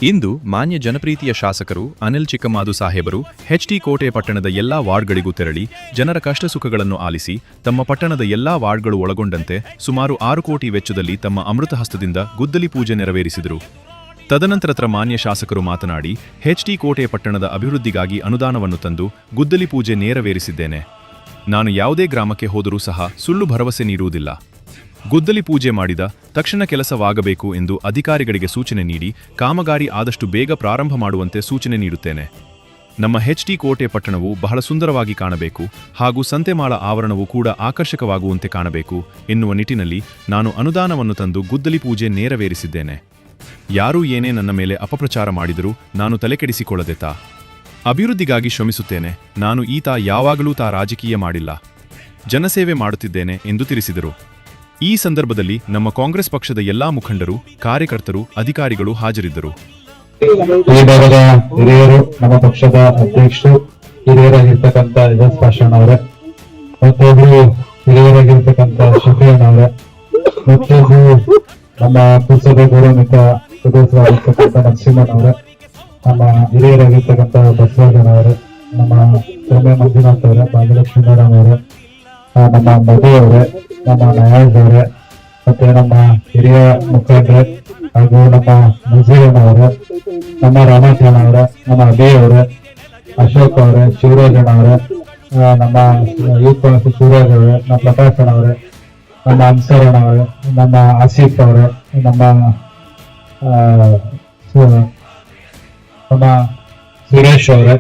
ಇಂದು ಮಾನ್ಯ ಜನಪ್ರೀತಿಯ ಶಾಸಕರು ಅನಿಲ್ ಚಿಕ್ಕಮಾದು ಸಾಹೇಬರು ಎಚ್ಡಿ ಕೋಟೆ ಪಟ್ಟಣದ ಎಲ್ಲಾ ವಾರ್ಡ್ಗಳಿಗೂ ತೆರಳಿ ಜನರ ಕಷ್ಟ ಸುಖಗಳನ್ನು ಆಲಿಸಿ ತಮ್ಮ ಪಟ್ಟಣದ ಎಲ್ಲಾ ವಾರ್ಡ್ಗಳು ಒಳಗೊಂಡಂತೆ ಸುಮಾರು 6 ಕೋಟಿ ವೆಚ್ಚದಲ್ಲಿ ತಮ್ಮ ಅಮೃತ ಹಸ್ತದಿಂದ ಗುದ್ದಲಿ ಪೂಜೆ ನೆರವೇರಿಸಿದರು. ತದನಂತರ ಮಾನ್ಯ ಶಾಸಕರು ಮಾತನಾಡಿ, ಎಚ್ಡಿ ಕೋಟೆ ಪಟ್ಟಣದ ಅಭಿವೃದ್ಧಿಗಾಗಿ ಅನುದಾನವನ್ನು ತಂದು ಗುದ್ದಲಿ ಪೂಜೆ ನೆರವೇರಿಸಿದ್ದೇನೆ. ನಾನು ಯಾವುದೇ ಗ್ರಾಮಕ್ಕೆ ಹೋದರೂ ಸಹ ಸುಳ್ಳು ಭರವಸೆ ನೀಡುವುದಿಲ್ಲ. ಗುದ್ದಲಿ ಪೂಜೆ ಮಾಡಿದ ತಕ್ಷಣ ಕೆಲಸವಾಗಬೇಕು ಎಂದು ಅಧಿಕಾರಿಗಳಿಗೆ ಸೂಚನೆ ನೀಡಿ ಕಾಮಗಾರಿ ಆದಷ್ಟು ಬೇಗ ಪ್ರಾರಂಭ ಮಾಡುವಂತೆ ಸೂಚನೆ ನೀಡುತ್ತೇನೆ. ನಮ್ಮ ಎಚ್ಡಿ ಕೋಟೆ ಪಟ್ಟಣವು ಬಹಳ ಸುಂದರವಾಗಿ ಕಾಣಬೇಕು ಹಾಗೂ ಸಂತೆಮಾಳ ಆವರಣವೂ ಕೂಡ ಆಕರ್ಷಕವಾಗುವಂತೆ ಕಾಣಬೇಕು ಎನ್ನುವ ನಿಟ್ಟಿನಲ್ಲಿ ನಾನು ಅನುದಾನವನ್ನು ತಂದು ಗುದ್ದಲಿ ಪೂಜೆ ನೆರವೇರಿಸಿದ್ದೇನೆ. ಯಾರೂ ಏನೇ ನನ್ನ ಮೇಲೆ ಅಪಪ್ರಚಾರ ಮಾಡಿದರೂ ನಾನು ತಲೆಕೆಡಿಸಿಕೊಳ್ಳದೆತಾ ಅಭಿವೃದ್ಧಿಗಾಗಿ ಶ್ರಮಿಸುತ್ತೇನೆ. ನಾನು ಯಾವಾಗಲೂ ರಾಜಕೀಯ ಮಾಡಿಲ್ಲ, ಜನಸೇವೆ ಮಾಡುತ್ತಿದ್ದೇನೆ ಎಂದು ತಿಳಿಸಿದರು. ಈ ಸಂದರ್ಭದಲ್ಲಿ ನಮ್ಮ ಕಾಂಗ್ರೆಸ್ ಪಕ್ಷದ ಎಲ್ಲಾ ಮುಖಂಡರು, ಕಾರ್ಯಕರ್ತರು, ಅಧಿಕಾರಿಗಳು ಹಾಜರಿದ್ದರು. ಈ ಭಾಗದ ಹಿರಿಯರು, ನಮ್ಮ ಪಕ್ಷದ ಅಧ್ಯಕ್ಷರು, ಹಿರಿಯರಾಗಿರ್ತಕ್ಕಂಥ ಯಜಸ್ ಪಾಷಾಣ್ ಅವರೇ, ಮತ್ತೊಬ್ರು ಹಿರಿಯರಾಗಿರ್ತಕ್ಕಂಥ ಶಫೀನ್ ಅವರೇ, ಮತ್ತೊಬ್ರು ನಮ್ಮ ಪುರಸಭೆ ಗೌರವಾನ್ವಿತ ಸದಸ್ಯರಾಗಿರ್ತಕ್ಕಂಥ ನರಸಿಂಹನ್ ಅವರೇ, ನಮ್ಮ ಹಿರಿಯರಾಗಿರ್ತಕ್ಕಂಥ ಬಸವರಾಜನ್ ಅವರೇ, ನಮ್ಮ ಸೌಮ್ಯ ಮಂಜುನಾಥ್ ಅವರೇ, ಭಾಗ್ಯಲಕ್ಷ್ಮೀ ಮೇಡಮ್ ಅವರೇ, ನಮ್ಮ ಮಧು ಅವರೇ, ನಮ್ಮ ನಯಾಜ್ ಅವರೇ, ಮತ್ತೆ ನಮ್ಮ ಹಿರಿಯ ಮುಖಂಡರೇ ಹಾಗೂ ನಮ್ಮ ನಜೀರನ್ ಅವರೇ, ನಮ್ಮ ರಾಮಾಚರಣ ಅವರೇ, ನಮ್ಮ ಅಭಿ ಅವರೇ, ಅಶೋಕ್ ಅವರೇ, ಶಿವರಾಜಣ್ಣ ಅವರೇ, ನಮ್ಮ ಯೂತ್ ಕಾಂಗ್ರೆಸ್ ಶಿವರಾಜ್ ಅವರೇ, ನಮ್ಮ ಪ್ರಕಾಶನ್ ಅವರೇ, ನಮ್ಮ ಅನ್ಸರಣ್ಣ ಅವರೇ, ನಮ್ಮ ಆಸಿಫ್ ಅವರೇ, ನಮ್ಮ ಸುರೇಶ್ ಅವರೇ,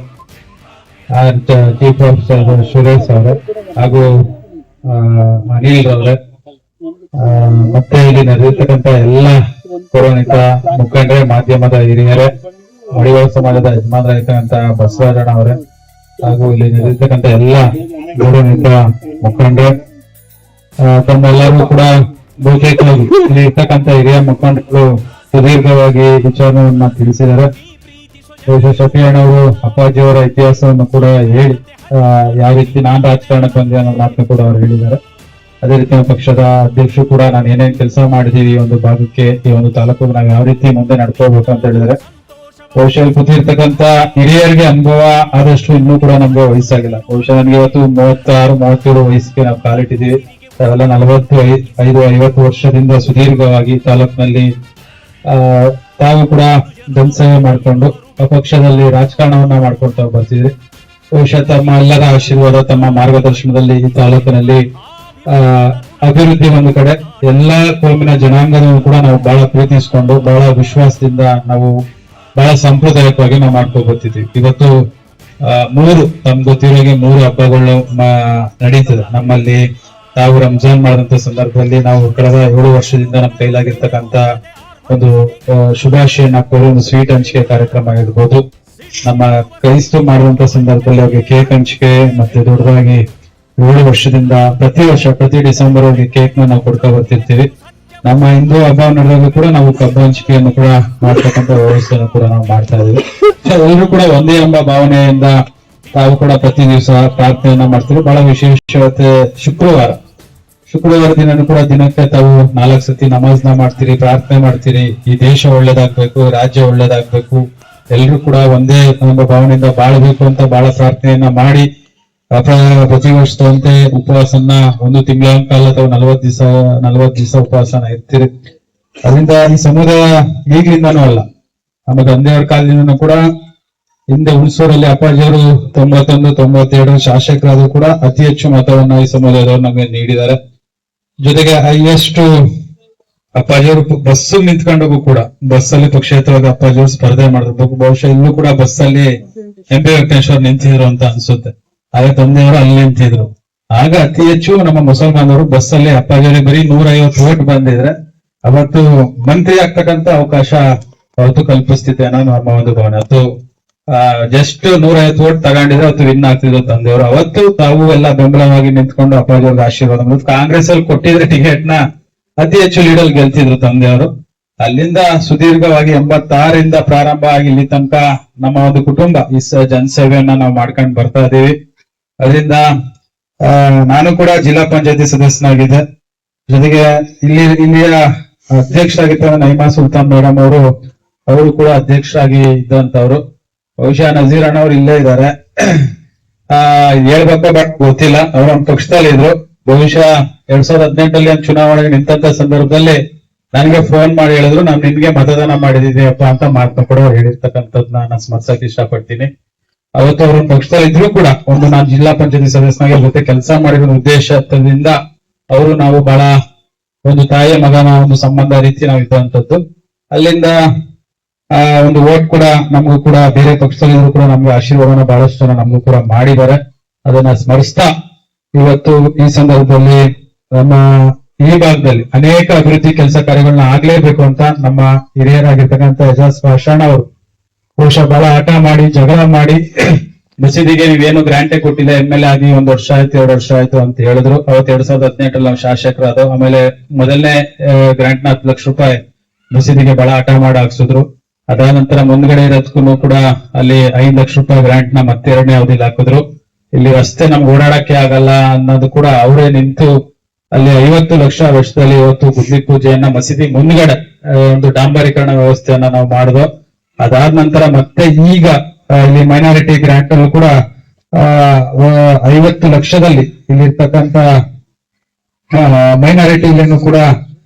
ಚೀಫ್ ಆಫೀಸರ್ ಸುರೇಶ್ ಅವರೇ ಹಾಗೂ ಅನಿಲ್ ಅವರೇ, ಮತ್ತೆ ಇಲ್ಲಿ ನಡೆದಿರ್ತಕ್ಕಂಥ ಎಲ್ಲ ಪೌರಾಣಿಕ ಮುಖಂಡರೇ, ಮಾಧ್ಯಮದ ಹಿರಿಯರೇ, ಮಡಿವಾಳ ಸಮಾಜದ ಯಜಮಾನರಾಗಿರ್ತಕ್ಕಂಥ ಬಸವರಾಜಣ್ಣ ಅವರೇ ಹಾಗೂ ಇಲ್ಲಿ ನಡೆದಿರ್ತಕ್ಕಂಥ ಎಲ್ಲ ಗೌರವಾನ್ವಿತ ಮುಖಂಡರೇ, ತಮ್ಮೆಲ್ಲರೂ ಕೂಡ ಬಹುತೇಕವಾಗಿ ಇಲ್ಲಿ ಇರ್ತಕ್ಕಂಥ ಹಿರಿಯ ಮುಖಂಡರು ಸುದೀರ್ಘವಾಗಿ ವಿಚಾರವನ್ನ ತಿಳಿಸಿದ್ದಾರೆ. ಶಫೀನ್ ಅವರು ಅಪ್ಪಾಜಿಯವರ ಇತಿಹಾಸವನ್ನು ಕೂಡ ಹೇಳಿ ಯಾವ ರೀತಿ ನಾನ್ ರಾಜಕಾರಣಕ್ಕೆ ಬಂದೆ ಅನ್ನೋ ಮಾತನ್ನು ಕೂಡ ಅವರು ಹೇಳಿದ್ದಾರೆ. ಅದೇ ರೀತಿ ನಮ್ಮ ಪಕ್ಷದ ಅಧ್ಯಕ್ಷರು ಕೂಡ ನಾನು ಏನೇನ್ ಕೆಲಸ ಮಾಡಿದೀವಿ ಈ ಒಂದು ಭಾಗಕ್ಕೆ, ಈ ಒಂದು ತಾಲೂಕು ನಾವು ಯಾವ ರೀತಿ ಮುಂದೆ ನಡ್ಕೋಬೇಕು ಅಂತ ಹೇಳಿದ್ದಾರೆ. ಬಹುಶಃ ಕೂತಿರ್ತಕ್ಕಂಥ ಹಿರಿಯರಿಗೆ ಅನುಭವ ಆದಷ್ಟು ಇನ್ನೂ ಕೂಡ ನಮ್ಗೆ ವಯಸ್ಸಾಗಿಲ್ಲ. ಬಹುಶಃ ನನಗೆ ಇವತ್ತು 36-37 ವಯಸ್ಸಿಗೆ ನಾವು ಕಾಲಿಟ್ಟಿದ್ದೀವಿ. ಅವೆಲ್ಲ 45-50 ವರ್ಷದಿಂದ ಸುದೀರ್ಘವಾಗಿ ತಾಲೂಕಿನಲ್ಲಿ ತಾವು ಕೂಡ ಜನಸೇವೆ ಮಾಡಿಕೊಂಡು ಪಕ್ಷದಲ್ಲಿ ರಾಜಕಾರಣವನ್ನ ಮಾಡ್ಕೊಳ್ತಾ ಬರ್ತಿದ್ರಿ. ಬಹುಶಃ ತಮ್ಮ ಎಲ್ಲರ ಆಶೀರ್ವಾದ, ತಮ್ಮ ಮಾರ್ಗದರ್ಶನದಲ್ಲಿ ಈ ತಾಲೂಕಿನಲ್ಲಿ ಅಭಿವೃದ್ಧಿ ಒಂದು ಕಡೆ, ಎಲ್ಲಾ ಕೋಮಿನ ಜನಾಂಗದನ್ನು ಕೂಡ ನಾವು ಬಹಳ ಪ್ರೀತಿಸಿಕೊಂಡು ಬಹಳ ವಿಶ್ವಾಸದಿಂದ ನಾವು ಬಹಳ ಸಾಂಪ್ರದಾಯಿಕವಾಗಿ ನಾವು ಮಾಡ್ಕೊಂಡು ಬರ್ತಿದ್ವಿ. ಇವತ್ತು 3 ತಮ್ಗೆ ಗೊತ್ತಿರೋಗೆ 3 ಹಬ್ಬಗಳು ನಡೀತದೆ ನಮ್ಮಲ್ಲಿ. ತಾವು ರಂಜಾನ್ ಮಾಡಿದಂತ ಸಂದರ್ಭದಲ್ಲಿ ನಾವು ಕಳೆದ 7 ವರ್ಷದಿಂದ ನಮ್ಮ ಕೈಲಾಗಿರ್ತಕ್ಕಂಥ ಒಂದು ಶುಭಾಶಯನ ಕೋರಿ ಒಂದು ಸ್ವೀಟ್ ಹಂಚಿಕೆ ಕಾರ್ಯಕ್ರಮ ಆಗಿರ್ಬೋದು, ನಮ್ಮ ಕ್ರೈಸ್ತ ಮಾಡುವಂತ ಸಂದರ್ಭದಲ್ಲಿ ಅವ್ರಿಗೆ ಕೇಕ್ ಹಂಚಿಕೆ, ಮತ್ತೆ ದೊಡ್ಡದಾಗಿ 7 ವರ್ಷದಿಂದ ಪ್ರತಿ ವರ್ಷ ಪ್ರತಿ ಡಿಸೆಂಬರ್ ಅವ್ರಿಗೆ ಕೇಕ್ ನಾವು ಕೊಡ್ಕೊ ಬರ್ತಿರ್ತೀವಿ. ನಮ್ಮ ಹಿಂದೂ ಹಬ್ಬ ನಡೆದಾಗ ಕೂಡ ನಾವು ಕಬ್ಬು ಹಂಚಿಕೆಯನ್ನು ಕೂಡ ಮಾಡ್ತಕ್ಕಂಥ ವ್ಯವಸ್ಥೆಯನ್ನು ಕೂಡ ನಾವು ಮಾಡ್ತಾ ಇದೀವಿ. ಎಲ್ಲರೂ ಕೂಡ ಒಂದೇ ಎಂಬ ಭಾವನೆಯಿಂದ ತಾವು ಕೂಡ ಪ್ರತಿ ದಿವಸ ಪ್ರಾರ್ಥನೆಯನ್ನ ಮಾಡ್ತೀವಿ. ಬಹಳ ವಿಶೇಷತೆ ಶುಕ್ರವಾರ ದಿನ ಕೂಡ ದಿನಕ್ಕೆ ತಾವು 4 ಸತಿ ನಮಾಜ್ನ ಮಾಡ್ತೀರಿ, ಪ್ರಾರ್ಥನೆ ಮಾಡ್ತೀರಿ. ಈ ದೇಶ ಒಳ್ಳೇದಾಗ್ಬೇಕು, ರಾಜ್ಯ ಒಳ್ಳೇದಾಗ್ಬೇಕು, ಎಲ್ರು ಕೂಡ ಒಂದೇ ಎಂಬ ಭಾವನೆಯಿಂದ ಬಾಳ್ಬೇಕು ಅಂತ ಬಹಳ ಪ್ರಾರ್ಥನೆಯನ್ನ ಮಾಡಿ ಪ್ರತಿ ವರ್ಷದಂತೆ ಉಪವಾಸನ 1 ತಿಂಗಳ ಕಾಲ ಅಥವಾ 40 ದಿವಸ ಉಪವಾಸನ ಇರ್ತೀರಿ. ಅದರಿಂದ ಈ ಸಮುದಾಯ ಈಗಲಿಂದಾನೂ ಅಲ್ಲ, ನಮ್ಮ ತಂದೆಯವರ ಕಾಲದಿಂದನೂ ಕೂಡ ಹಿಂದೆ ಹುಣಸೂರಲ್ಲಿ ಅಪ್ಪಾಜಿಯವರು 91-92 ಶಾಸಕರಾದರೂ ಕೂಡ ಅತಿ ಹೆಚ್ಚು ಮತವನ್ನ ಈ ಸಮುದಾಯದವರು ನಮಗೆ ನೀಡಿದ್ದಾರೆ. ಜೊತೆಗೆ ಹೈಯೆಸ್ಟ್ ಅಪ್ಪಾಜಿಯವರು ಬಸ್ ನಿಂತ್ಕೊಂಡಾಗೂ ಕೂಡ ಬಸ್ಸಲ್ಲಿ ಪಕ್ಷೇತರವಾಗಿ ಅಪ್ಪಾಜಿಯವರು ಸ್ಪರ್ಧೆ ಮಾಡಿದ್ರು. ಬಹುಶಃ ಇಲ್ಲೂ ಕೂಡ ಬಸ್ಸಲ್ಲಿ MP ವೆಂಕಟೇಶ್ವರ್ ನಿಂತಿದ್ರು ಅಂತ ಅನ್ಸುತ್ತೆ. ಆಗ ತಂದೆಯವರು ಅಲ್ಲಿ ನಿಂತಿದ್ರು. ಆಗ ಅತಿ ಹೆಚ್ಚು ನಮ್ಮ ಮುಸಲ್ಮಾನರು ಬಸ್ಸಲ್ಲಿ ಅಪ್ಪಾಜಿಯವರಿಗೆ ಬರೀ 150 ವೋಟ್ ಬಂದಿದ್ರೆ ಅವತ್ತು ಮಂತ್ರಿ ಆಗ್ತಕ್ಕಂತ ಅವಕಾಶ ಅವತ್ತು ಕಲ್ಪಿಸ್ತಿದ್ದೆ ಅನ್ನೋ ನಮ್ಮ ಒಂದು ಭಾವನೆ. ಅವತ್ತು ಜಸ್ಟ್ 150 ವೋಟ್ ತಗೊಂಡಿದ್ರೆ ಅವತ್ತು ವಿನ್ ಆಗ್ತಿದ್ರು ತಂದೆಯವರು. ಅವತ್ತು ತಾವು ಎಲ್ಲ ಬೆಂಬಲವಾಗಿ ನಿಂತ್ಕೊಂಡು ಅಪ್ಪಾಜಿಯವ್ರಿಗೆ ಆಶೀರ್ವಾದ ಕಾಂಗ್ರೆಸ್ ಅಲ್ಲಿ ಕೊಟ್ಟಿದ್ರೆ ಟಿಕೆಟ್ ನ ಅತಿ ಹೆಚ್ಚು ಲೀಡಲ್ ಗೆಲ್ತಿದ್ರು ತಂದೆಯವರು. ಅಲ್ಲಿಂದ ಸುದೀರ್ಘವಾಗಿ 86ರಿಂದ ಪ್ರಾರಂಭ ಆಗಿ ಇಲ್ಲಿ ತನಕ ನಮ್ಮ ಒಂದು ಕುಟುಂಬ ಈ ಜನಸೇವೆಯನ್ನ ನಾವು ಮಾಡ್ಕೊಂಡು ಬರ್ತಾ ಇದೀವಿ. ಅದರಿಂದ ನಾನು ಕೂಡ ಜಿಲ್ಲಾ ಪಂಚಾಯತಿ ಸದಸ್ಯನಾಗಿದ್ದೆ. ಜೊತೆಗೆ ಇಲ್ಲಿಯ ಅಧ್ಯಕ್ಷರಾಗಿದ್ದ ನೈಮಾ ಸುಲ್ತಾನ್ ಮೇಡಮ್ ಅವರು ಅವರು ಕೂಡ ಅಧ್ಯಕ್ಷರಾಗಿ ಇದ್ದಂತವ್ರು. ಬಹುಶಃ ನಜೀರ್ ಅಣ್ಣವ್ರು ಇಲ್ಲೇ ಇದ್ದಾರೆ. ಹೇಳ್ಬೇಕೋ ಬಟ್ ಗೊತ್ತಿಲ್ಲ, ಅವ್ರ ನಮ್ಮ ಪಕ್ಷದಲ್ಲಿ ಇದ್ರು. ಬಹುಶಃ 2018 ಚುನಾವಣೆಗೆ ನಿಂತ ಸಂದರ್ಭದಲ್ಲಿ ನನಗೆ ಫೋನ್ ಮಾಡಿ ಹೇಳಿದ್ರು, ನಾನು ನಿನ್ಗೆ ಮತದಾನ ಮಾಡಿದೀನಿಯಪ್ಪ ಅಂತ ಮಾತನ್ನ ಕೂಡ ಹೇಳಿರ್ತಕ್ಕಂಥದ್ನ ನಾನು ಸ್ಮರಿಸಕ್ ಇಷ್ಟಪಡ್ತೀನಿ. ಅವತ್ತು ಅವ್ರ ಪಕ್ಷದಲ್ಲಿ ಇದ್ರು ಕೂಡ ನಾನು ಜಿಲ್ಲಾ ಪಂಚಾಯತಿ ಸದಸ್ಯನಾಗಿ ಜೊತೆ ಕೆಲಸ ಮಾಡಿರೋ ಉದ್ದೇಶದಿಂದ ಅವರು ನಾವು ಬಹಳ ಒಂದು ತಾಯಿಯ ಮಗನ ಒಂದು ಸಂಬಂಧ ರೀತಿ ನಾವು ಇದ್ದಂಥದ್ದು. ಅಲ್ಲಿಂದ ಒಂದು ವೋಟ್ ಕೂಡ ನಮಗೂ ಕೂಡ ಬೇರೆ ಪಕ್ಷದಲ್ಲಿದ್ರು ಕೂಡ ನಮ್ಗೆ ಆಶೀರ್ವಾದನ ಬಹಳಷ್ಟು ಜನ ನಮಗೂ ಕೂಡ ಮಾಡಿದ್ದಾರೆ. ಅದನ್ನ ಸ್ಮರಿಸ್ತಾ ಇವತ್ತು ಈ ಸಂದರ್ಭದಲ್ಲಿ ನಮ್ಮ ಈ ಭಾಗದಲ್ಲಿ ಅನೇಕ ಅಭಿವೃದ್ಧಿ ಕೆಲಸ ಕಾರ್ಯಗಳನ್ನ ಆಗ್ಲೇಬೇಕು ಅಂತ ನಮ್ಮ ಹಿರಿಯರಾಗಿರ್ತಕ್ಕಂಥ ಎಜಾಜ್ ಪಾಷಾಣ ಅವರು ಬಹುಶಃ ಬಹಳ ಆಟ ಮಾಡಿ ಜಗಳ ಮಾಡಿ ಮಸೀದಿಗೆ ನೀವೇನು ಗ್ರಾಂಟೇ ಕೊಟ್ಟಿಲ್ಲ, MLA ಆಗಿ 1 ವರ್ಷ ಆಯ್ತು 2 ವರ್ಷ ಆಯ್ತು ಅಂತ ಹೇಳಿದ್ರು. ಅವತ್ತು 2018 ನಾವು ಶಾಸಕರಾದ ಆಮೇಲೆ ಮೊದಲನೇ ಗ್ರಾಂಟ್ 4 ಲಕ್ಷ ರೂಪಾಯಿ ಮಸೀದಿಗೆ ಬಹಳ ಆಟ ಮಾಡಿ ಹಾಕ್ಸಿದ್ರು. ಅದಾದ ನಂತರ ಮುಂದ್ಗಡೆ ಇರೋದಕ್ಕೂ ಕೂಡ ಅಲ್ಲಿ 5 ಲಕ್ಷ ರೂಪಾಯಿ ಗ್ರಾಂಟ್ ನ ಮತ್ತೆ 2ನೇ ಅವಧಿಲಿ ಹಾಕಿದ್ರು. ಇಲ್ಲಿ ರಸ್ತೆ ನಮ್ಗೆ ಓಡಾಡಕ್ಕೆ ಆಗಲ್ಲ ಅನ್ನೋದು ಕೂಡ ಅವರೇ ನಿಂತು ಅಲ್ಲಿ 50 ಲಕ್ಷ ವೆಚ್ಚದಲ್ಲಿ ಇವತ್ತು ಗುದ್ಲಿ ಪೂಜೆಯನ್ನ ಮಸೀದಿ ಮುಂದ್ಗಡೆ ಒಂದು ಡಾಂಬರೀಕರಣ ವ್ಯವಸ್ಥೆಯನ್ನ ನಾವು ಮಾಡಿದ್ವು. ಅದಾದ ನಂತರ ಮತ್ತೆ ಈಗ ಇಲ್ಲಿ ಮೈನಾರಿಟಿ ಗ್ರಾಂಟ್ ಅಲ್ಲೂ ಕೂಡ 50 ಲಕ್ಷದಲ್ಲಿ ಇಲ್ಲಿರ್ತಕ್ಕಂಥ ಮೈನಾರಿಟಿ ಇಲ್ಲಿನೂ ಕೂಡ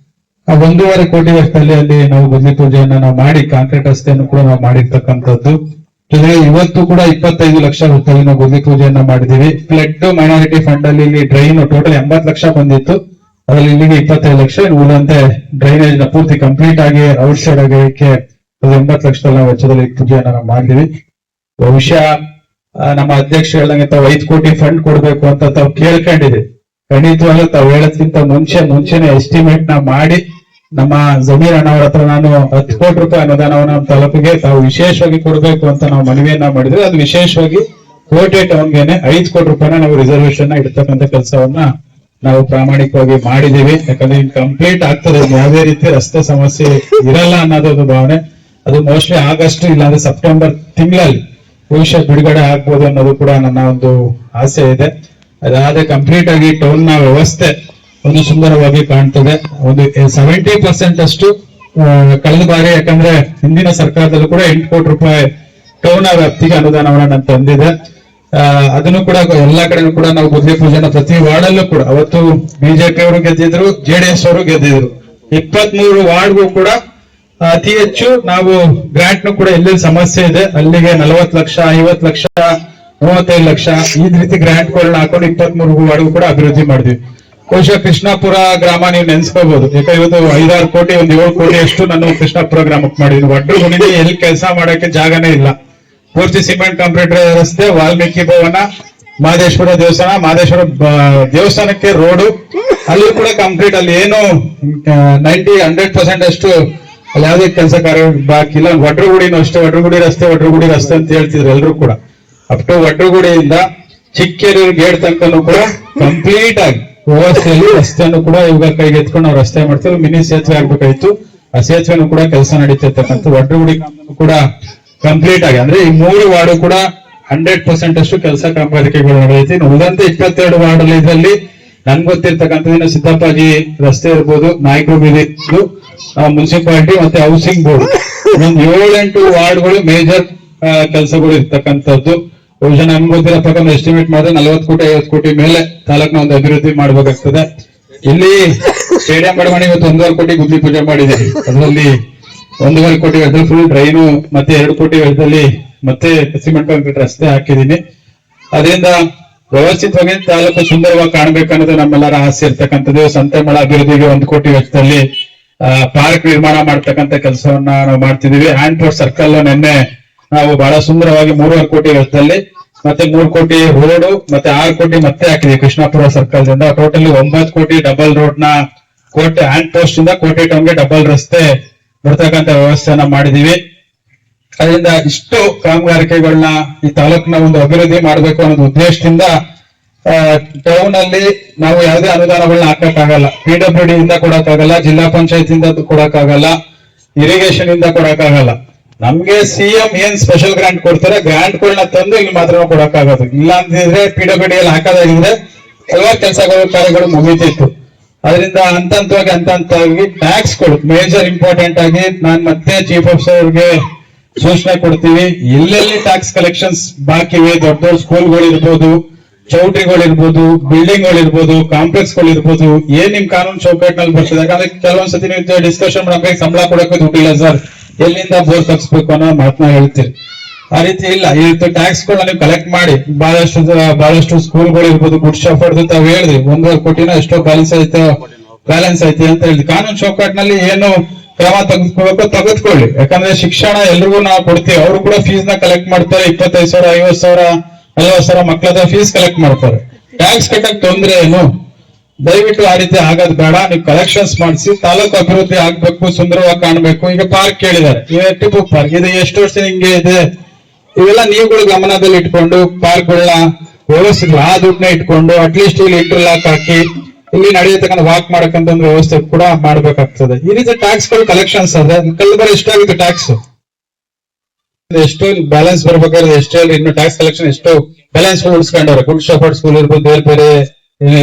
1.5 ಕೋಟಿ ವೆಚ್ಚದಲ್ಲಿ ಅಲ್ಲಿ ನಾವು ಗುದ್ಲಿ ಪೂಜೆಯನ್ನ ನಾವು ಮಾಡಿ ಕಾಂಕ್ರೀಟ್ ರಸ್ತೆಯನ್ನು ಕೂಡ ನಾವು ಮಾಡಿರ್ತಕ್ಕಂಥದ್ದು. ಜೊತೆಗೆ ಇವತ್ತು ಕೂಡ 25 ಲಕ್ಷ ವೆಚ್ಚದಲ್ಲಿ ನಾವು ಗುದ್ಲಿ ಪೂಜೆಯನ್ನ ಮಾಡಿದೀವಿ. ಫ್ಲಡ್ ಮೈನಾರಿಟಿ ಫಂಡ್ ಅಲ್ಲಿ ಇಲ್ಲಿ ಡ್ರೈನ್ ಟೋಟಲ್ 80 ಲಕ್ಷ ಬಂದಿತ್ತು, ಅದರಲ್ಲಿ ಇಲ್ಲಿಗೆ 25 ಲಕ್ಷ. ಉಳಿದಂತೆ ಡ್ರೈನೇಜ್ ನ ಪೂರ್ತಿ ಕಂಪ್ಲೀಟ್ ಆಗಿ ಔಟ್ ಸೈಡ್ ಆಗಕ್ಕೆ 80 ಲಕ್ಷದ ವೆಚ್ಚದಲ್ಲಿ ಪೂಜೆಯನ್ನ ನಾವು ಮಾಡಿದೀವಿ. ಬಹುಶಃ ನಮ್ಮ ಅಧ್ಯಕ್ಷ ಹೇಳ್ದಂಗೆ ತಾವು 5 ಕೋಟಿ ಫಂಡ್ ಕೊಡ್ಬೇಕು ಅಂತ ತಾವು ಕೇಳ್ಕೊಂಡಿದ್ದೀವಿ. ಖಂಡಿತವಾಗ್ಲೂ ತಾವು ಹೇಳೋದ್ಕಿಂತ ಮುಂಚೆನೆ ಎಸ್ಟಿಮೇಟ್ ನ ಮಾಡಿ ನಮ್ಮ ಜಮೀರ್ ಅಣ್ಣವ್ರ ಹತ್ರ ನಾನು 10 ಕೋಟಿ ರೂಪಾಯಿ ಅನುದಾನವನ್ನು ನಮ್ಮ ತಾಲೂಕಿಗೆ ತಾವು ವಿಶೇಷವಾಗಿ ಕೊಡ್ಬೇಕು ಅಂತ ನಾವು ಮನವಿಯನ್ನ ಮಾಡಿದ್ವಿ. ಅದು ವಿಶೇಷವಾಗಿ ಕೋಟೆ ಟೌನ್ಗೆನೆ 5 ಕೋಟಿ ರೂಪಾಯಿನ ನಾವು ರಿಸರ್ವೇಶನ್ ಇಡ್ತಕ್ಕಂಥ ಕೆಲಸವನ್ನ ನಾವು ಪ್ರಾಮಾಣಿಕವಾಗಿ ಮಾಡಿದೀವಿ. ಯಾಕಂದ್ರೆ ಇನ್ ಕಂಪ್ಲೀಟ್ ಆಗ್ತದೆ, ಯಾವುದೇ ರೀತಿ ರಸ್ತೆ ಸಮಸ್ಯೆ ಇರಲ್ಲ ಅನ್ನೋದು ಭಾವನೆ. ಅದು ಮೋಸ್ಟ್ಲಿ ಆಗಸ್ಟ್ ಇಲ್ಲಾಂದ್ರೆ ಸೆಪ್ಟೆಂಬರ್ ತಿಂಗಳಲ್ಲಿ ಬಹುಶಃ ಬಿಡುಗಡೆ ಆಗ್ಬೋದು ಅನ್ನೋದು ಕೂಡ ನನ್ನ ಒಂದು ಆಸೆ ಇದೆ. ಅದಾದ್ರೆ ಕಂಪ್ಲೀಟ್ ಆಗಿ ಟೌನ್ ನ ವ್ಯವಸ್ಥೆ ಒಂದು ಸುಂದರವಾಗಿ ಕಾಣ್ತದೆ. ಒಂದು 70% ಅಷ್ಟು ಕಳೆದ ಬಾರಿ, ಯಾಕಂದ್ರೆ ಹಿಂದಿನ ಸರ್ಕಾರದಲ್ಲೂ ಕೂಡ 8 ಕೋಟಿ ರೂಪಾಯಿ ಟೌನ್ ವ್ಯಾಪ್ತಿಗೆ ಅನುದಾನವನ್ನ ನಾನು ತಂದಿದೆ. ಅದನ್ನು ಕೂಡ ಎಲ್ಲಾ ಕಡೆನೂ ಕೂಡ ನಾವು ಗುದ್ಲಿ ಪೂಜೆನ ಪ್ರತಿ ವಾರ್ಡಲ್ಲೂ ಕೂಡ ಅವತ್ತು ಬಿಜೆಪಿ ಅವರು ಗೆದ್ದಿದ್ರು, JDS ಅವರು ಗೆದ್ದಿದ್ರು. 23 ವಾರ್ಡ್ಗೂ ಕೂಡ ಅತಿ ಹೆಚ್ಚು ನಾವು ಗ್ರಾಂಟ್ ನು ಕೂಡ ಎಲ್ಲಿ ಸಮಸ್ಯೆ ಇದೆ ಅಲ್ಲಿಗೆ 40 ಲಕ್ಷ 50 ಲಕ್ಷ 35 ಲಕ್ಷ ಈ ರೀತಿ ಗ್ರಾಂಟ್ ಗಳನ್ನ ಹಾಕೊಂಡು 23 ವಾರ್ಡ್ಗೂ ಕೂಡ ಅಭಿವೃದ್ಧಿ ಮಾಡಿದ್ವಿ. ಬಹುಶಃ ಕೃಷ್ಣಾಪುರ ಗ್ರಾಮ ನೀವು ನೆನ್ಸ್ಕೋಬಹುದು, ಯಾಕಂದ್ರೆ ಇವತ್ತು 5-6 ಕೋಟಿ 7 ಕೋಟಿ ಅಷ್ಟು ನಾನು ಕೃಷ್ಣಾಪುರ ಗ್ರಾಮಕ್ಕೆ ಮಾಡಿದ್ವಿ. ಒಡ್ರು ಗುಣಿಗೆ ಎಲ್ಲಿ ಕೆಲಸ ಮಾಡಕ್ಕೆ ಜಾಗನೇ ಇಲ್ಲ. ಪೂರ್ತಿ ಸಿಮೆಂಟ್ ಕಾಂಕ್ರೀಟ್ ರಸ್ತೆ, ವಾಲ್ಮೀಕಿ ಭವನ, ಮಹದೇಶ್ವರ ದೇವಸ್ಥಾನಕ್ಕೆ ರೋಡು, ಅಲ್ಲಿ ಕೂಡ ಕಂಪ್ಲೀಟ್. ಅಲ್ಲಿ ಏನು 100% ಅಷ್ಟು ಅಲ್ಲಿ ಯಾವುದೇ ಕೆಲಸ ಕಾರ್ಯ ಬಾಕಿ ಇಲ್ಲ. ವಡ್ರಗುಡಿನೂ ಅಷ್ಟೇ, ವಡ್ರಗುಡಿ ರಸ್ತೆ ಅಂತ ಹೇಳ್ತಿದ್ರು ಎಲ್ಲರೂ ಕೂಡ. ಅಪ್ ಟು ವಡ್ರಗುಡಿಯಿಂದ ಚಿಕ್ಕೇರೂರು ಗೇಟ್ ತನಕನೂ ಕೂಡ ಕಂಪ್ಲೀಟ್ ಆಗಿ ವ್ಯವಸ್ಥೆಯಲ್ಲಿ ರಸ್ತೆಯನ್ನು ಕೂಡ ಇವಾಗ ಕೈಗೆತ್ಕೊಂಡು ನಾವು ರಸ್ತೆ ಮಾಡ್ತೀವಿ. ಮಿನಿ ಸೇತುವೆ ಆಗ್ಬೇಕಾಯ್ತು, ಆ ಸೇತುವೆನೂ ಕೂಡ ಕೆಲಸ ನಡೀತಿರ್ತಕ್ಕಂಥ ವಡ್ರಗುಡಿ ಕೂಡ ಕಂಪ್ಲೀಟ್ ಆಗಿ, ಅಂದ್ರೆ ಈ 3 ವಾರ್ಡ್ ಕೂಡ 100% ಅಷ್ಟು ಕೆಲಸ ಕಾಮಗಾರಿಕೆಗಳು ನಡೆಯುತ್ತೆ. ಉಳಿದಂತೆ 22 ವಾರ್ಡ್ ಅಲ್ಲಿ ಇದರಲ್ಲಿ ನನ್ಗೆ ಗೊತ್ತಿರ್ತಕ್ಕಂಥದ್ದು ಸಿದ್ದಪ್ಪಾಜಿ ರಸ್ತೆ ಇರ್ಬೋದು, ನಾಯಕರು ಬೀದಿ, ಮುನ್ಸಿಪಾಲಿಟಿ ಮತ್ತೆ ಹೌಸಿಂಗ್ ಬೋರ್ಡ್, ಒಂದು 7-8 ವಾರ್ಡ್ಗಳು ಮೇಜರ್ ಕೆಲಸಗಳು ಇರ್ತಕ್ಕಂಥದ್ದು. ಬಹುಶಃ ನಮ್ಗೆ ಗೊತ್ತಿರೋ ಪ್ರಕಾರ ಎಸ್ಟಿಮೇಟ್ ಮಾಡಿದ್ರೆ 40 ಕೋಟಿ 50 ಕೋಟಿ ಮೇಲೆ ತಾಲೂಕಿನ ಒಂದು ಅಭಿವೃದ್ಧಿ ಮಾಡಬೇಕಾಗ್ತದೆ. ಇಲ್ಲಿ ಸ್ಟೇಡಿಯಂ ಬಡಾವಣೆ ಇವತ್ತು 1.5 ಕೋಟಿ ಗುದ್ಲಿ ಪೂಜೆ ಮಾಡಿದ್ದೀವಿ. ಅದರಲ್ಲಿ 1.5 ಕೋಟಿ ವೆಚ್ಚದಲ್ಲಿ ಫುಲ್ ಡ್ರೈನು ಮತ್ತೆ 2 ಕೋಟಿ ವೆಚ್ಚದಲ್ಲಿ ಮತ್ತೆ ಸಿಮೆಂಟ್ ಕಾಂಕ್ರೀಟ್ ರಸ್ತೆ ಹಾಕಿದೀನಿ. ಅದರಿಂದ ವ್ಯವಸ್ಥಿತವಾಗಿ ತಾಲೂಕು ಸುಂದರವಾಗಿ ಕಾಣಬೇಕನ್ನೋದು ನಮ್ಮೆಲ್ಲರ ಆಸೆ ಇರ್ತಕ್ಕಂಥದ್ದು. ಸಂತೆಮಳ ಅಭಿವೃದ್ಧಿಗೆ 1 ಕೋಟಿ ವೆಚ್ಚದಲ್ಲಿ ಪಾರ್ಕ್ ನಿರ್ಮಾಣ ಮಾಡ್ತಕ್ಕಂಥ ಕೆಲಸವನ್ನ ನಾವು ಮಾಡ್ತಿದೀವಿ. ಆಂಡ್ಪೋರ್ಟ್ ಸರ್ಕಲ್ ನಿನ್ನೆ ನಾವು ಬಹಳ ಸುಂದರವಾಗಿ 3.5 ಕೋಟಿ ವೆಚ್ಚದಲ್ಲಿ ಮತ್ತೆ 3 ಕೋಟಿ ರೋಡ್ ಮತ್ತೆ 6 ಕೋಟಿ ಮತ್ತೆ ಹಾಕಿದೀವಿ ಕೃಷ್ಣಾಪುರ ಸರ್ಕಲ್ ದಿಂದ. ಟೋಟಲಿ 9 ಕೋಟಿ ಡಬಲ್ ರೋಡ್ ನ ಕೋಟೆ ಹ್ಯಾಂಡ್ ಪೋಸ್ಟ್ ಇಂದ ಕೋಟೆ ಟೌನ್ಗೆ ಡಬಲ್ ರಸ್ತೆ ಬರ್ತಕ್ಕಂಥ ವ್ಯವಸ್ಥೆಯನ್ನ ಮಾಡಿದೀವಿ. ಅದರಿಂದ ಇಷ್ಟು ಕಾಮಗಾರಿಕೆಗಳನ್ನ ಈ ತಾಲೂಕಿನ ಒಂದು ಅಭಿವೃದ್ಧಿ ಮಾಡಬೇಕು ಅನ್ನೋದು ಉದ್ದೇಶದಿಂದ ಟೌನ್ ಅಲ್ಲಿ ನಾವು ಯಾವುದೇ ಅನುದಾನಗಳನ್ನ ಹಾಕಕ್ಕಾಗಲ್ಲ. PWD ಇಂದ ಕೊಡಕ್ಕಾಗಲ್ಲ, ಜಿಲ್ಲಾ ಪಂಚಾಯತ್ ಇಂದ ಕೊಡಕ್ಕಾಗಲ್ಲ, ಇರಿಗೇಷನ್ ಇಂದ ಕೊಡಕ್ಕಾಗಲ್ಲ. ನಮ್ಗೆ CM ಏನ್ ಸ್ಪೆಷಲ್ ಗ್ರಾಂಟ್ ಕೊಡ್ತಾರೆ ಗ್ರಾಂಟ್ಗಳನ್ನ ತಂದು ಇಲ್ಲಿ ಮಾತ್ರ ಕೊಡಕ್ಕಾಗೋದು. ಇಲ್ಲ ಅಂತಿದ್ರೆ PWD ಅಲ್ಲಿ ಹಾಕೋದಾಗಿದ್ರೆ ಹಲವಾರು ಕೆಲಸಗಳು ಕಾರ್ಯಗಳು ಮುಗಿತಿತ್ತು. ಅದರಿಂದ ಹಂತವಾಗಿ ಟ್ಯಾಕ್ಸ್ಗಳು ಮೇಜರ್ ಇಂಪಾರ್ಟೆಂಟ್ ಆಗಿ ನಾನ್ ಮತ್ತೆ ಚೀಫ್ ಆಫೀಸರ್ ಅವ್ರಿಗೆ ಸೂಚನೆ ಕೊಡ್ತೀವಿ. ಎಲ್ಲೆಲ್ಲಿ ಟ್ಯಾಕ್ಸ್ ಕಲೆಕ್ಷನ್ಸ್ ಬಾಕಿ ಇವೆ, ದೊಡ್ಡ ದೊಡ್ಡ ಸ್ಕೂಲ್ಗಳು ಇರ್ಬೋದು, ಚೌಟ್ರಿಗಳಿರ್ಬೋದು, ಬಿಲ್ಡಿಂಗ್ಗಳಿರ್ಬೋದು, ಕಾಂಪ್ಲೆಕ್ಸ್ಗಳಿರ್ಬೋದು, ಏನ್ ನಿಮ್ ಕಾನೂನು ಚೌಕಟ್ಟಿನಲ್ಲಿ ಬರ್ತದೆ. ಯಾಕಂದ್ರೆ ಕೆಲವೊಂದ್ಸತಿ ನೀವು ಡಿಸ್ಕಷನ್ ಮಾಡಬೇಕು, ಸಂಬಳ ಕೊಡಕ್ಕೆ ದುಡ್ಡಿಲ್ಲ ಸರ್, ಎಲ್ಲಿಂದ ಬೋರ್ ತಗ್ಸ್ಬೇಕು ಅನ್ನೋ ಮಾತನ್ನ ಹೇಳ್ತೀರಿ. ಆ ರೀತಿ ಇಲ್ಲ, ಈ ರೀತಿ ಟ್ಯಾಕ್ಸ್ ಗಳನ್ನ ನೀವು ಕಲೆಕ್ಟ್ ಮಾಡಿ ಬಹಳಷ್ಟು ಸ್ಕೂಲ್ಗಳು ಇರ್ಬೋದು, ಗುಡ್ ಶಾಫರ್ದು ತಾವ್ ಹೇಳಿದ್ರಿ 1.5 ಕೋಟಿನ ಎಷ್ಟೋ ಬ್ಯಾಲೆನ್ಸ್ ಐತೆ ಅಂತ ಹೇಳಿದ್ವಿ. ಕಾನೂನು ಚೌಕಟ್ಟಿನಲ್ಲಿ ಏನು ಕ್ರಮ ತೆಗೆದುಕೋಬೇಕು ತೆಗೆದುಕೊಳ್ಳಿ. ಯಾಕಂದ್ರೆ ಶಿಕ್ಷಣ ಎಲ್ರಿಗೂ ನಾವು ಕೊಡ್ತೀವಿ, ಅವರು ಕೂಡ ಫೀಸ್ ನ ಕಲೆಕ್ಟ್ ಮಾಡ್ತಾರೆ. 25,000, 50,000, 40,000 ಮಕ್ಕಳದ ಫೀಸ್ ಕಲೆಕ್ಟ್ ಮಾಡ್ತಾರೆ. ಟ್ಯಾಕ್ಸ್ ಕಟ್ಟಕ್ ತೊಂದ್ರೆ ಏನು? ದಯವಿಟ್ಟು ಆ ರೀತಿ ಆಗೋದ್ ಬೇಡ. ನೀವು ಕಲೆಕ್ಷನ್ಸ್ ಮಾಡಿಸಿ ತಾಲೂಕು ಅಭಿವೃದ್ಧಿ ಆಗ್ಬೇಕು, ಸುಂದರವಾಗಿ ಕಾಣ್ಬೇಕು. ಈಗ ಪಾರ್ಕ್ ಕೇಳಿದ್ದಾರೆ, ಟಿಪ್ಪು ಪಾರ್ಕ್ ಇದು ಎಷ್ಟು ವರ್ಷ ಹಿಂಗೆ ಇದೆ, ಇವೆಲ್ಲ ನೀವುಗಳು ಗಮನದಲ್ಲಿ ಇಟ್ಕೊಂಡು ಪಾರ್ಕ್ಗಳನ್ನ ವ್ಯವಸ್ಥಿತ ಆ ದುಡ್ಡನ್ನ ಇಟ್ಕೊಂಡು ಅಟ್ಲೀಸ್ಟ್ ಇಲ್ಲಿ ಇಂಟರ್ಲಾಕ್ ಹಾಕಿ ಇಲ್ಲಿ ನಡೆಯತಕ್ಕಂಥ ವಾಕ್ ಮಾಡಕ್ಕಂತ ಒಂದು ವ್ಯವಸ್ಥೆ ಕೂಡ ಮಾಡ್ಬೇಕಾಗ್ತದೆ. ಈ ರೀತಿ ಟ್ಯಾಕ್ಸ್ ಗಳು ಕಲೆಕ್ಷನ್ಸ್ ಆದ್ರೆ ಕಲ್ಬರ ಎಷ್ಟಾಗುತ್ತೆ ಟ್ಯಾಕ್ಸ್, ಎಷ್ಟು ಬ್ಯಾಲೆನ್ಸ್ ಬರ್ಬೇಕಾದ್ರೆ ಎಷ್ಟೇ ಇನ್ನು ಟ್ಯಾಕ್ಸ್ ಕಲೆಕ್ಷನ್ ಎಷ್ಟು ಬ್ಯಾಲೆನ್ಸ್ ಉಳಿಸ್ಕೊಂಡವ್ರೆ. ಗುಡ್ ಶಾಫರ್ಡ್ ಸ್ಕೂಲ್ ಇರ್ಬೋದು, ಬೇರೆ ಬೇರೆ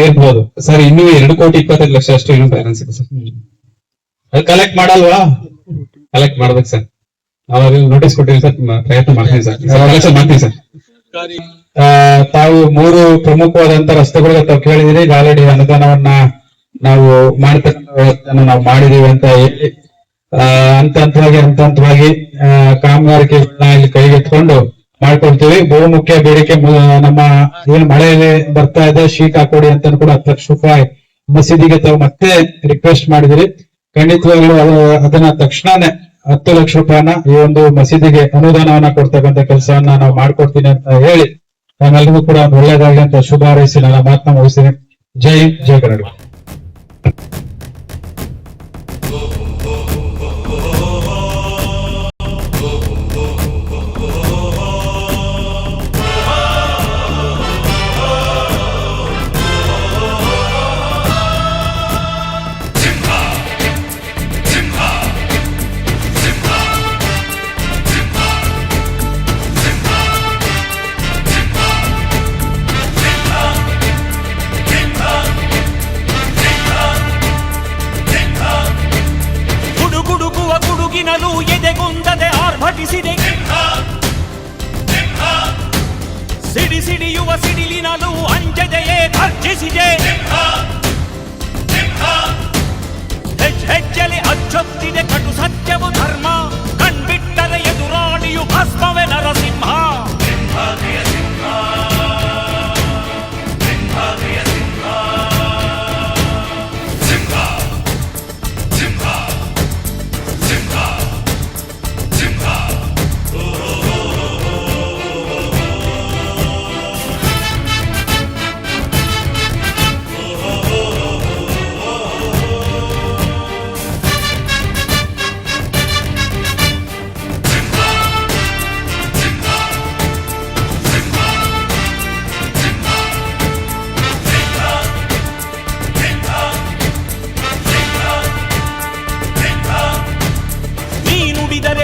ಇರ್ಬೋದು ಸರ್. ಇನ್ನೂ 2,25,00,000 ಅಷ್ಟು ಇನ್ನೂ ಬ್ಯಾಲೆನ್ಸ್ ಇದೆ ಸರ್. ಅದು ಕಲೆಕ್ಟ್ ಮಾಡಲ್ವಾ? ಕಲೆಕ್ಟ್ ಮಾಡ್ಬೇಕು ಸರ್. ನಾವು ನೋಟಿಸ್ ಕೊಟ್ಟಿಲ್ಲ ಸರ್, ಪ್ರಯತ್ನ ಮಾಡ್ತೀನಿ ಸರ್, ಕಲೆಕ್ಷನ್ ಮಾಡ್ತೀನಿ ಸರ್. ತಾವು 3 ಪ್ರಮುಖವಾದಂತ ರಸ್ತೆಗಳಿಗೆ ತಾವು ಕೇಳಿದಿರಿ. ಈಗ ಆಲ್ರೆಡಿ ಅನುದಾನವನ್ನ ನಾವು ಮಾಡ್ತಕ್ಕಂಥ ವ್ಯವಸ್ಥೆಯನ್ನು ನಾವು ಮಾಡಿದೀವಿ ಅಂತ ಹೇಳಿ ಹಂತವಾಗಿ ಕಾಮಗಾರಿಕೆಗಳನ್ನ ಇಲ್ಲಿ ಕೈಗೆತ್ಕೊಂಡು ಮಾಡ್ಕೊಳ್ತೀವಿ. ಬಹುಮುಖ್ಯ ಬೇಡಿಕೆ ನಮ್ಮ ಏನು ಮಳೆಯಲ್ಲಿ ಬರ್ತಾ ಇದೆ, ಶೀಟ್ ಹಾಕೊಡಿ ಅಂತ ಕೂಡ 10 ಲಕ್ಷ ರೂಪಾಯಿ ಮಸೀದಿಗೆ ತಾವು ಮತ್ತೆ ರಿಕ್ವೆಸ್ಟ್ ಮಾಡಿದಿರಿ. ಖಂಡಿತವಾಗ್ಲೂ ಅದನ್ನ ತಕ್ಷಣನೇ 10 ಲಕ್ಷ ರೂಪಾಯಿನ ಈ ಒಂದು ಮಸೀದಿಗೆ ಅನುದಾನವನ್ನ ಕೊಡ್ತಕ್ಕಂಥ ಕೆಲಸವನ್ನ ನಾವು ಮಾಡ್ಕೊಡ್ತೀನಿ ಅಂತ ಹೇಳಿ ನಮ್ಮೆಲ್ಲರಿಗೂ ಕೂಡ ಒಂದು ಒಳ್ಳೇದಾಗಲಿ ಅಂತ ಶುಭ ಹಾರೈಸಿ ನನ್ನ ಮಾತನ್ನ ಮುಗಿಸ್ತೀನಿ. ಜೈ ಹಿಂದ್, ಜೈ ಕರ್ನಾಟಕ. ಗುಡುಗಿನಲು ಎದೆಗುಂದದೆ ಆರ್ಭಟಿಸಿದೆ, ಸಿಡಿಯುವ ಸಿಡಿಲಿನಲು ಅಂಜದೆಯೇ ಗರ್ಜಿಸಿದೆ. ಹೆಜ್ಜೆಲಿ ಅಚ್ಚೊತ್ತಿದೆ ಕಟು ಸತ್ಯವು ಧರ್ಮ, ಕಣ್ಬಿಟ್ಟರೆ ಎದುರಾಳಿಯು ಭಸ್ಮವೇ ನರಸಿಂಹ.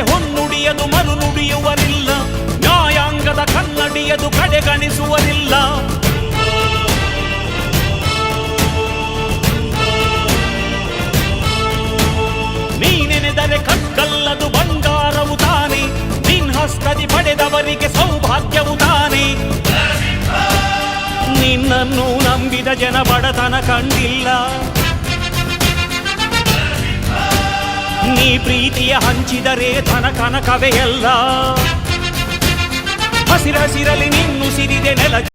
ಹೊನ್ನುಡಿಯದು ಮರು ನುಡಿಯುವರಿಲ್ಲ, ನ್ಯಾಯಾಂಗದ ಕನ್ನಡಿಯದು ಕಡೆಗಣಿಸುವರಿಲ್ಲ. ನೀನೆನೆದರೆ ಕಕ್ಕಲ್ಲದು ಬಂಗಾರವು ತಾನೆ, ನಿನ್ ಹಸ್ತದಿ ಪಡೆದವರಿಗೆ ಸೌಭಾಗ್ಯವು ತಾನೆ. ನಿನ್ನನ್ನು ನಂಬಿದ ಜನ ಬಡತನ ಕಂಡಿಲ್ಲ, ನೀ ಪ್ರೀತಿಯ ಹಂಚಿದರೆ ಧನ ಕನಕವೇ ಎಲ್ಲ. ಹಸಿರಲಿ ನಿನ್ನು ಸಿರಿದೆ ನೆಲ